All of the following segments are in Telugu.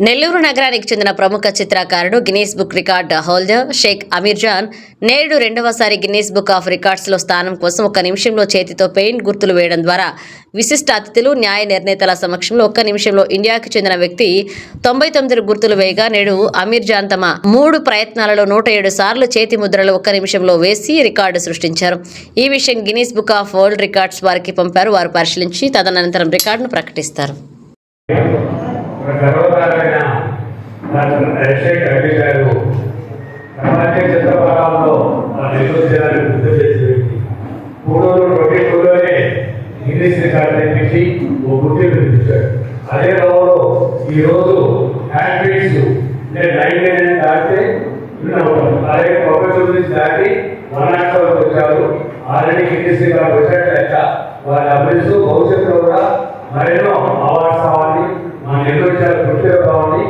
నెల్లూరు నగరానికి చెందిన ప్రముఖ చిత్రకారుడు Guinness book record holder Sheikh Amir Jan నేడు రెండవసారి గిన్నీస్ బుక్ ఆఫ్ రికార్డ్స్ లో స్థానం కోసం 1 నిమిషంలో చేతితో పెయింట్ గుర్తులు వేయడం ద్వారా విశిష్ట అతిథులు న్యాయ నిర్ణేతల సమక్షంలో 1 నిమిషంలో ఇండియాకు చెందిన వ్యక్తి 99 గుర్తులు వేయగా నేడు అమీర్ జాన్ తమ 3 ప్రయత్నాలలో 107 సార్లు చేతి ముద్రలు 1 నిమిషంలో వేసి రికార్డు సృష్టించారు. ఈ విషయం Guinness book of world records వారికి పంపారు. వారు పరిశీలించి తదనంతరం రికార్డును ప్రకటిస్తారు. గర్వకారమైన డాక్టర్ షేక్ అమీర్ గారు ప్రపంచ చిత్రపటాల్లో నెల్లూరు జిల్లాను గుర్తు చేసే వ్యక్తి. 2022లోనే గిన్నీస్ రికార్డు తెప్పించి ఓ గుర్తింపు తెప్పించాడు. అదే రోజు ఈరోజు హ్యాండ్ బీట్స్ అంటే 99 దాటితే అలాగే 99 దాటి 100 వరకు వచ్చారు. ఆల్రెడీ గిన్నీస్ రికార్డు వచ్చాక వారి అభివృద్ధి భవిష్యత్తులో కూడా మరెన్నో అవార్డ్స్ అవ్వాలి, మా నెల్లూరు జిల్లా గుర్తింపు కావాలి.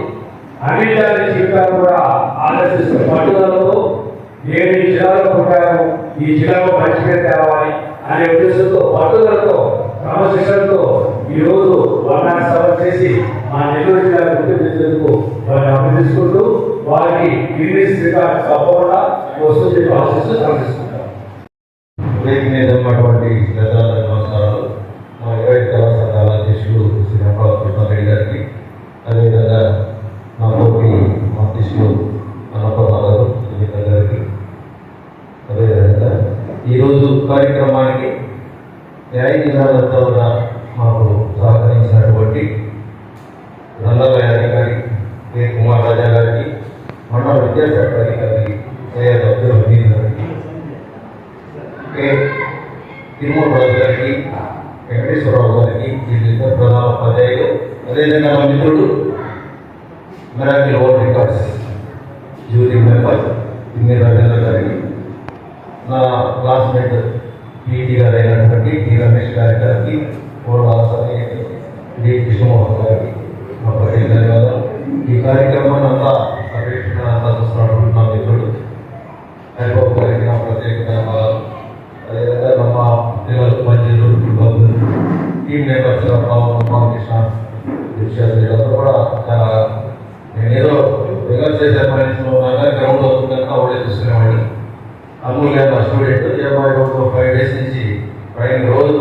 అమీర్ జాన్ జీవితాలు కూడా ఆలోచిస్తూ పట్టుదలతో నేను ఈ జిల్లాలో పుట్టాను, ఈ జిల్లాలో మంచి పేరు తేవాలి అనే ఉద్దేశంతో పట్టుదలతో క్రమశిక్షణతో ఈరోజు 107 చేసి మా నెల్లూరు జిల్లా గుర్తించేందుకు వారిని అభినందించుకుంటూ వారికి గిన్నీస్ రికార్డు తప్పకుండా వస్తుంది ఆశిస్తూ సమర్పిస్తుంటారు. నమస్కారాలు. మా 20 సంఘాల అధ్యక్షుడు శ్రీ కృష్ణారెడ్డి గారికి, అదేవిధంగా మా తోటి అధ్యక్షుడు అన్నపూర్ణ గారు సునీత గారికి, అదేవిధంగా ఈరోజు కార్యక్రమానికి న్యాయ నిర్ణేతలుగా మాకు సహకరించినటువంటి రంగాలయ అధికారి కె కుమార్ రాజా గారికి, మండల విద్యాశాఖ అధికారి సయ్యద్ అబ్దుల్ హమీద్ గారికి, కె తిరుమల రాజు గారికి, వెంకటేశ్వరరావు గారికి, జిల్లా ప్రధాన ఉపాధ్యాయులు, అదేవిధంగా మా మిత్రుడు miracle world records jury member ఇన్ని రాజేంద్ర గారికి, నా క్లాస్మేట్ పీటీ గారు అయినటువంటి టి రమేష్ గారికి, పూర్వాసారి డి కృష్ణమోహన్ గారికి మా ప్రత్యేక ధన్యవాదాలు. ఈ కార్యక్రమాన్ని అంతా చూస్తున్నటువంటి నా మిత్రుడు హరిబాబు గారికి నా ప్రత్యేక ధన్యవాదాలు. అదేవిధంగా మా పిల్లలు మంజూరు టీమ్ మెంబర్స్ రామకృష్ణ వీళ్ళందరూ కూడా చాలా నేనేదో రివర్స్ చేసే పరిస్థితిలో ఉన్నాగా గ్రౌండ్ అవుతుంది కనుక అవడే చూసుకునేవాడిని. అమూల్య మా స్టూడెంట్ ఒక 5 డేస్ నుంచి ట్రైన్ రోజు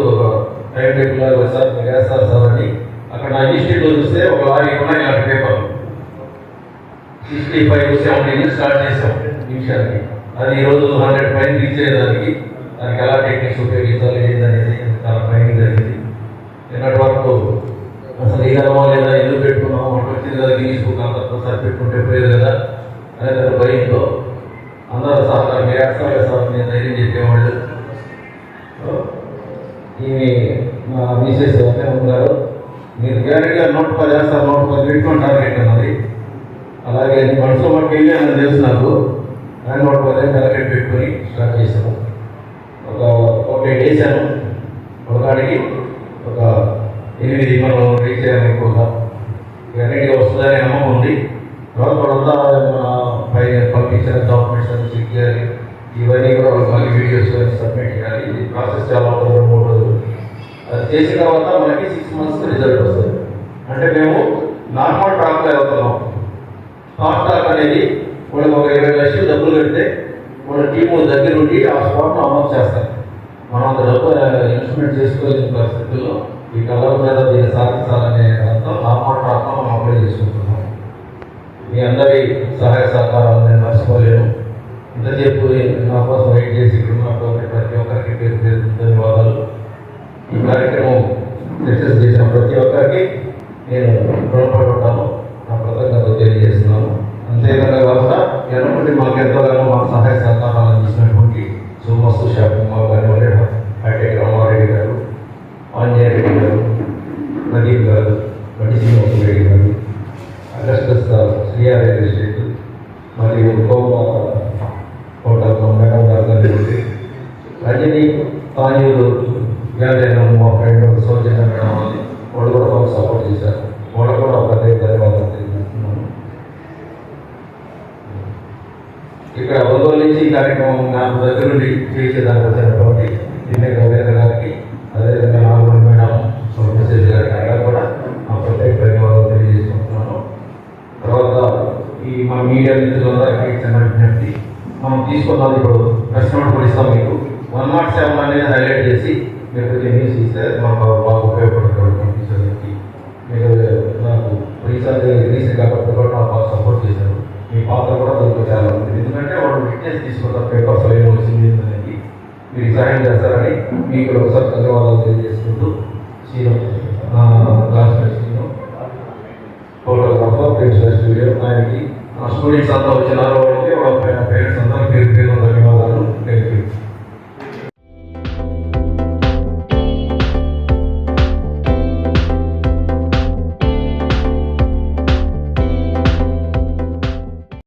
టైం టేబుల్ లాగా సార్ మీరు వేస్తారు సార్ అని అక్కడ నా ఇన్స్టిట్యూట్లో చూస్తే ఒక లారీ ఉన్నాయి ఇలాంటి పేపర్ 65-70 స్టార్ట్ చేసాం నిమిషానికి. అది ఈరోజు 100 పైన రీచ్ అయ్యేదానికి దానికి ఎలా టెక్నిక్స్ ఉపయోగించాలి ఏంటనేది చాలా ట్రైనింగ్ జరిగింది. నిన్నటి వరకు అసలు ఈ గర్వం లేదా ఎందుకు పెట్టుకున్నాం అటు వచ్చింది కదా గిన్నీస్ బుక్ అంత ఒకసారి పెట్టుకుంటే పోయేది కదా అనే భయంతో అందరూ సహకారం మీరు వేస్తారు నేను ధైర్యం చెప్పేవాళ్ళు. ఈమె మా మిసెస్ అంటే ఉన్నారు, మీరు గ్యారెంటీగా 110 వేస్తారు, 110 పెట్టుకుని టార్గెట్ అన్నది. అలాగే మనసులో పట్టుకు వెళ్ళి అని తెలుసు నాకు. ఆయన 110 టార్గెట్ పెట్టుకొని స్టార్ట్ చేశాను. ఒక 8 వేసాను. ఒకటికి ఒక 8 మనం రీచ్ చేయాలని ఎక్కువగా గ్యారెంటీగా వస్తుందని నమ్మకం ఉంది. తర్వాత పైన పంపించిన డాక్యుమెంట్స్ అన్ని చెక్ చేయాలి. ఇవన్నీ కూడా మళ్ళీ వీడియోస్ సబ్మిట్ చేయాలి. ఇది ప్రాసెస్ చాలా 2-3 రోజులు. అది చేసిన తర్వాత మనకి 6 months రిజల్ట్ వస్తుంది. అంటే మేము నార్మల్ ట్రాక్లో వెళ్తున్నాం. ఫాస్ట్ ట్రాక్ అనేది వాళ్ళకి ఒక 20 లక్షలు డబ్బులు పెడితే వాళ్ళ టీము దగ్గర ఉండి ఆ స్పాట్ను అమలు చేస్తారు. మనం అంత డబ్బు ఇన్వెస్ట్మెంట్ చేసుకోలేని పరిస్థితుల్లో ఈ కలర్ మీద దీన్ని సాధించాలనే దాంతో నార్మల్ ట్రాక్లో మనం అప్లై చేసుకుంటున్నాం. మీ అందరి సహాయ సహకారాలు నేను మర్చిపోలేను. ఇంతసేపు నా కోసం వెయిట్ చేసి ఇక్కడ ఉన్నటువంటి ప్రతి ఒక్కరికి పేరు పేరు ధన్యవాదాలు. ఈ కార్యక్రమం సక్సెస్ చేసిన ప్రతి ఒక్కరికి నేను రుణపడి ఉంటాను, నా కృతజ్ఞతలు తెలియజేస్తున్నాను. అంతేకాకుండా కాకుండా ఎన్నటి మాకు ఎంతగానో మాకు సహాయ సహకారాలు అందించినటువంటి సోమస్తు షాపింగ్ మాల్ గారు, హైటెక్ రామారెడ్డి గారు, ఆంజనేయ రెడ్డి గారు, ప్రదీప్ గారు, బట్టి శ్రీనివాస రెడ్డి గారు, అగస్టస్ శ్రీఆర్ ఎస్టేట్ మరియు హోటల్ మేడం గారు, రజనీ తానూరు వ్యాధైన మా ఫ్రెండ్ సౌజన్య మేడం అని వాళ్ళు కూడా మాకు సపోర్ట్ చేశారు. వాళ్ళు కూడా ప్రత్యేక ధన్యవాదాలు తెలియజేస్తున్నాను. ఇక్కడ ఒంగోలు నుంచి ఈ కార్యక్రమం నాకు దగ్గర నుండి చేసేదానికి వచ్చినటువంటి ఎన్నిక వేద గారికి, అదేవిధంగా నాలుగు మేడం మెసేజ్ గారికి అందరూ కూడా మా ప్రత్యేక ధన్యవాదాలు తెలియజేసుకుంటున్నాను. మీడియా మిత్రులందరికీ చిన్న విజ్ఞప్తి, మనం తీసుకున్నది ఇప్పుడు ప్రెస్ నోట్ కూడా ఇస్తాం మీకు. 107 అనేది హైలైట్ చేసి మీరు కొంచెం న్యూస్ ఇస్తే మాకు బాగా ఉపయోగపడుతుంది పంపించడానికి. మీరు నాకు రీసెంట్ కాబట్టి కూడా నాకు బాగా సపోర్ట్ చేశారు. మీ పాత్ర కూడా దాంట్లో చాలా ఉంది, ఎందుకంటే వాళ్ళు విట్నెస్ తీసుకుంటారు పేపర్స్ ఏం వచ్చింది అనేది. మీరు సహాయం చేస్తారని మీకు ఒకసారి ధన్యవాదాలు తెలియజేసుకుంటూ Seenu classmate Seenu photographer principal studio ఆయనకి స్టూడెంట్స్ అంతా వచ్చినారు, వాళ్ళకి వాళ్ళ పేరెంట్స్ అందరూ పేరు పేరు